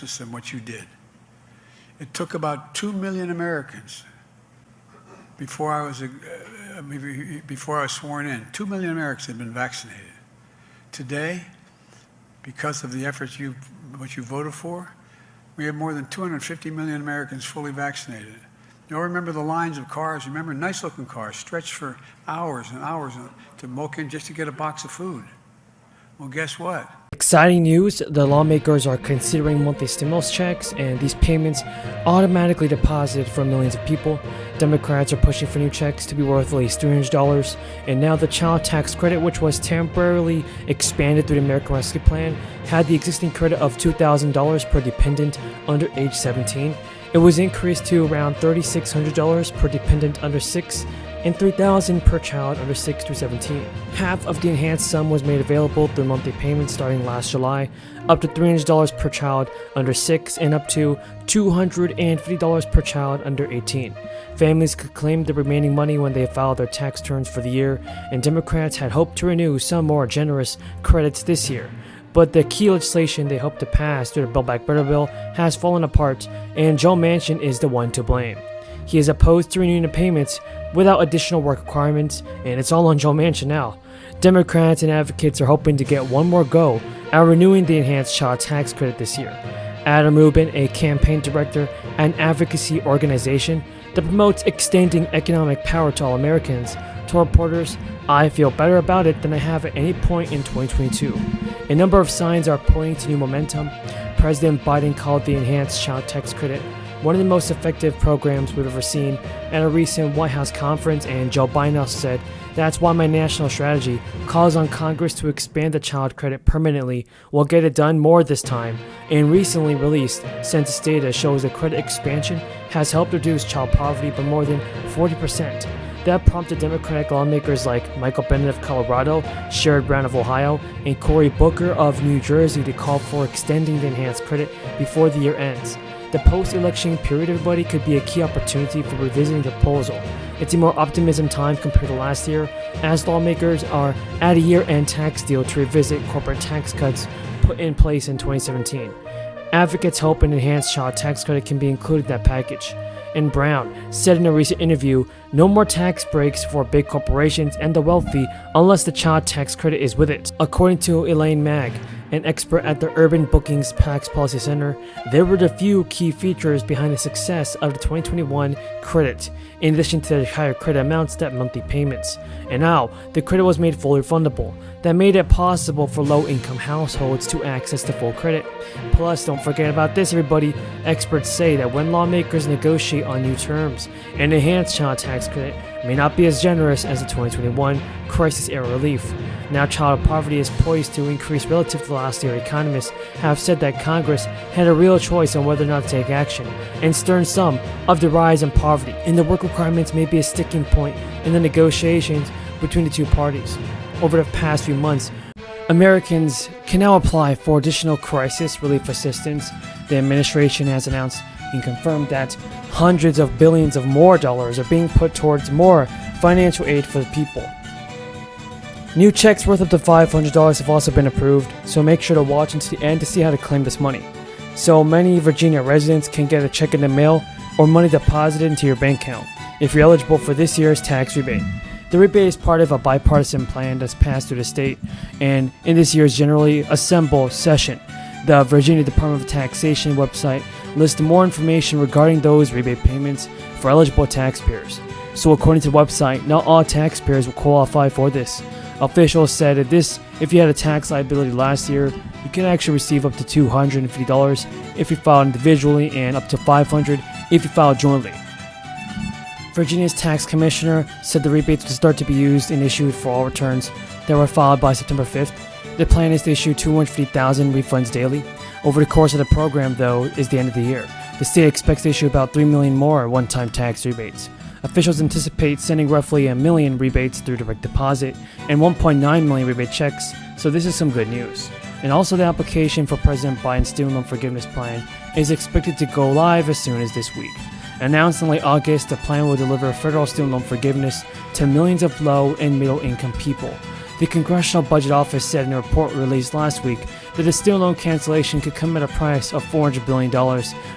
than what you did. It took about 2 million Americans before I was sworn in. 2 million Americans had been vaccinated. Today, because of the efforts what you voted for, we have more than 250 million Americans fully vaccinated. You all remember the lines of cars? Remember nice-looking cars stretched for hours and hours to Moken just to get a box of food. Well, guess what? Exciting news, the lawmakers are considering monthly stimulus checks, and these payments automatically deposited for millions of people. Democrats are pushing for new checks to be worth at least $300, and now the child tax credit, which was temporarily expanded through the American Rescue Plan, had the existing credit of $2,000 per dependent under age 17. It was increased to around $3,600 per dependent under 6 and $3,000 per child under 6 through 17. Half of the enhanced sum was made available through monthly payments starting last July, up to $300 per child under 6 and up to $250 per child under 18. Families could claim the remaining money when they filed their tax returns for the year, and Democrats had hoped to renew some more generous credits this year. But the key legislation they hope to pass through the Build Back Better bill has fallen apart, and Joe Manchin is the one to blame. He is opposed to renewing the payments without additional work requirements, and it's all on Joe Manchin now. Democrats and advocates are hoping to get one more go at renewing the enhanced child tax credit this year. Adam Rubin, a campaign director at an advocacy organization that promotes extending economic power to all Americans, told reporters, "I feel better about it than I have at any point in 2022. A number of signs are pointing to new momentum. President Biden called the enhanced child tax credit one of the most effective programs we've ever seen at a recent White House conference, and Joe Biden also said, "That's why my national strategy calls on Congress to expand the child credit permanently. We'll get it done more this time." And recently released census data shows that credit expansion has helped reduce child poverty by more than 40%. That prompted Democratic lawmakers like Michael Bennet of Colorado, Sherrod Brown of Ohio, and Cory Booker of New Jersey to call for extending the enhanced credit before the year ends. The post-election period, everybody, could be a key opportunity for revisiting the proposal. It's a more optimism time compared to last year, as lawmakers are at a year-end tax deal to revisit corporate tax cuts put in place in 2017. Advocates hope an enhanced child tax credit can be included in that package. And Brown said in a recent interview, no more tax breaks for big corporations and the wealthy unless the child tax credit is with it. According to Elaine Magg, an expert at the Urban Bookings Tax Policy Center, there were the few key features behind the success of the 2021 credit, in addition to the higher credit amounts that monthly payments. And now, the credit was made fully refundable. That made it possible for low-income households to access the full credit. Plus, don't forget about this, everybody. Experts say that when lawmakers negotiate on new terms, an enhanced child tax credit may not be as generous as the 2021 crisis-era relief. Now, child poverty is poised to increase relative to last year. Economists have said that Congress had a real choice on whether or not to take action and stern some of the rise in poverty, and the work requirements may be a sticking point in the negotiations between the two parties. Over the past few months, Americans can now apply for additional crisis relief assistance. The administration has announced and confirmed that hundreds of billions of more dollars are being put towards more financial aid for the people. New checks worth up to $500 have also been approved, so make sure to watch until the end to see how to claim this money. So many Virginia residents can get a check in the mail or money deposited into your bank account if you're eligible for this year's tax rebate. The rebate is part of a bipartisan plan that's passed through the state, and in this year's generally assembled session, the Virginia Department of Taxation website lists more information regarding those rebate payments for eligible taxpayers. So according to the website, not all taxpayers will qualify for this. Officials said that if you had a tax liability last year, you can actually receive up to $250 if you filed individually and up to $500 if you filed jointly. Virginia's tax commissioner said the rebates will start to be used and issued for all returns that were filed by September 5th. The plan is to issue 250,000 refunds daily. Over the course of the program, though, is the end of the year. The state expects to issue about 3 million more one-time tax rebates. Officials anticipate sending roughly 1 million rebates through direct deposit and 1.9 million rebate checks, so this is some good news. And also, the application for President Biden's student loan forgiveness plan is expected to go live as soon as this week. Announced in late August, the plan will deliver federal student loan forgiveness to millions of low and middle income people. The The Congressional Budget Office said in a report released last week that a student loan cancellation could come at a price of $400 billion,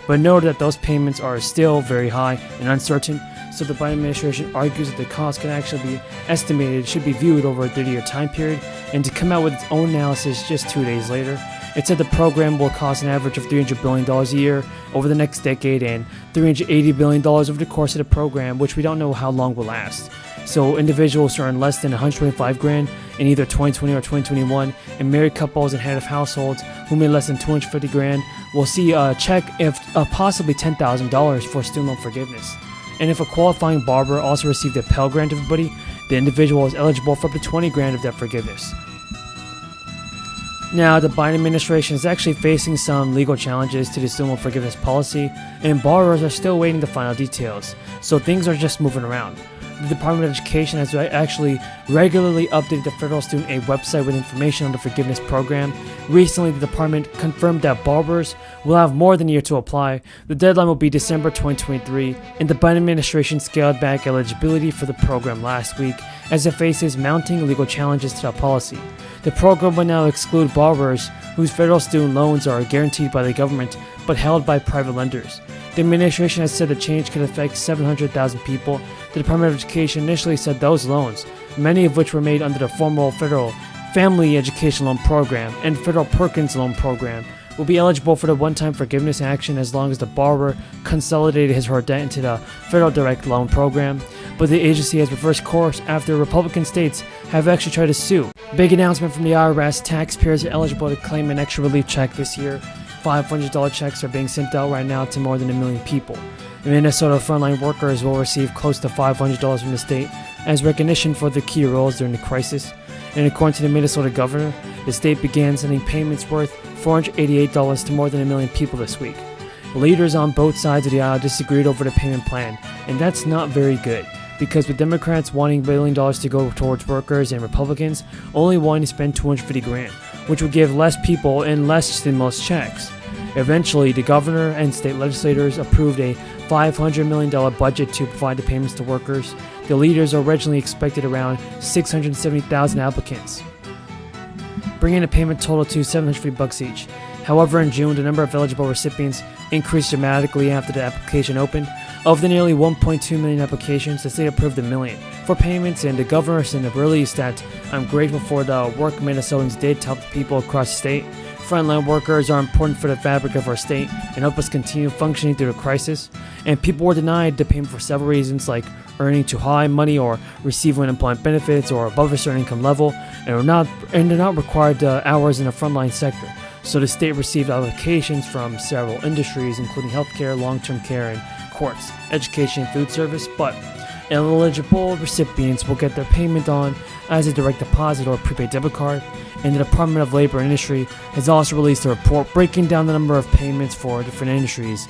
but noted that those payments are still very high and uncertain. So the Biden administration argues that the cost can actually be estimated, should be viewed over a 30-year time period, and to come out with its own analysis just 2 days later. It said the program will cost an average of $300 billion a year over the next decade and $380 billion over the course of the program, which we don't know how long will last. So individuals who earn less than $125,000 in either 2020 or 2021, and married couples and head of households who made less than $250,000 will see a check of possibly $10,000 for student loan forgiveness. And if a qualifying borrower also received a Pell Grant, everybody, the individual is eligible for up to $20,000 of debt forgiveness. Now, the Biden administration is actually facing some legal challenges to the student loan forgiveness policy, and borrowers are still waiting the final details, so things are just moving around. The Department of Education has actually regularly updated the federal student aid website with information on the forgiveness program. Recently, the department confirmed that borrowers will have more than a year to apply. The deadline will be December 2023, and the Biden administration scaled back eligibility for the program last week as it faces mounting legal challenges to that policy. The program will now exclude borrowers whose federal student loans are guaranteed by the government but held by private lenders. The administration has said the change could affect 700,000 people. The Department of Education initially said those loans, many of which were made under the formal federal Family Education Loan Program and Federal Perkins Loan Program, will be eligible for the one-time forgiveness action as long as the borrower consolidated his or her debt into the Federal Direct Loan Program. But the agency has reversed course after Republican states have actually tried to sue. Big announcement from the IRS: taxpayers are eligible to claim an extra relief check this year. $500 checks are being sent out right now to more than 1 million people. Minnesota frontline workers will receive close to $500 from the state as recognition for their key roles during the crisis. And according to the Minnesota governor, the state began sending payments worth $488 to more than 1 million people this week. Leaders on both sides of the aisle disagreed over the payment plan, and that's not very good, because with Democrats wanting $1 billion to go towards workers and Republicans only wanting to spend $250,000, which would give less people and less stimulus checks. Eventually, the governor and state legislators approved a $500 million budget to provide the payments to workers. The leaders originally expected around 670,000 applicants, bringing the payment total to $750 each. However, in June, the number of eligible recipients increased dramatically after the application opened. Of the nearly 1.2 million applications, the state approved 1 million for payments, and the governor sent a release that I'm grateful for the work Minnesotans did to help the people across the state. Frontline workers are important for the fabric of our state and help us continue functioning through the crisis. And people were denied the payment for several reasons, like earning too high money or receiving unemployment benefits or above a certain income level, and they're not required hours in the frontline sector. So the state received allocations from several industries, including healthcare, long-term care, and courts, education, and food service, but eligible recipients will get their payment on as a direct deposit or prepaid debit card. And the Department of Labor and Industry has also released a report breaking down the number of payments for different industries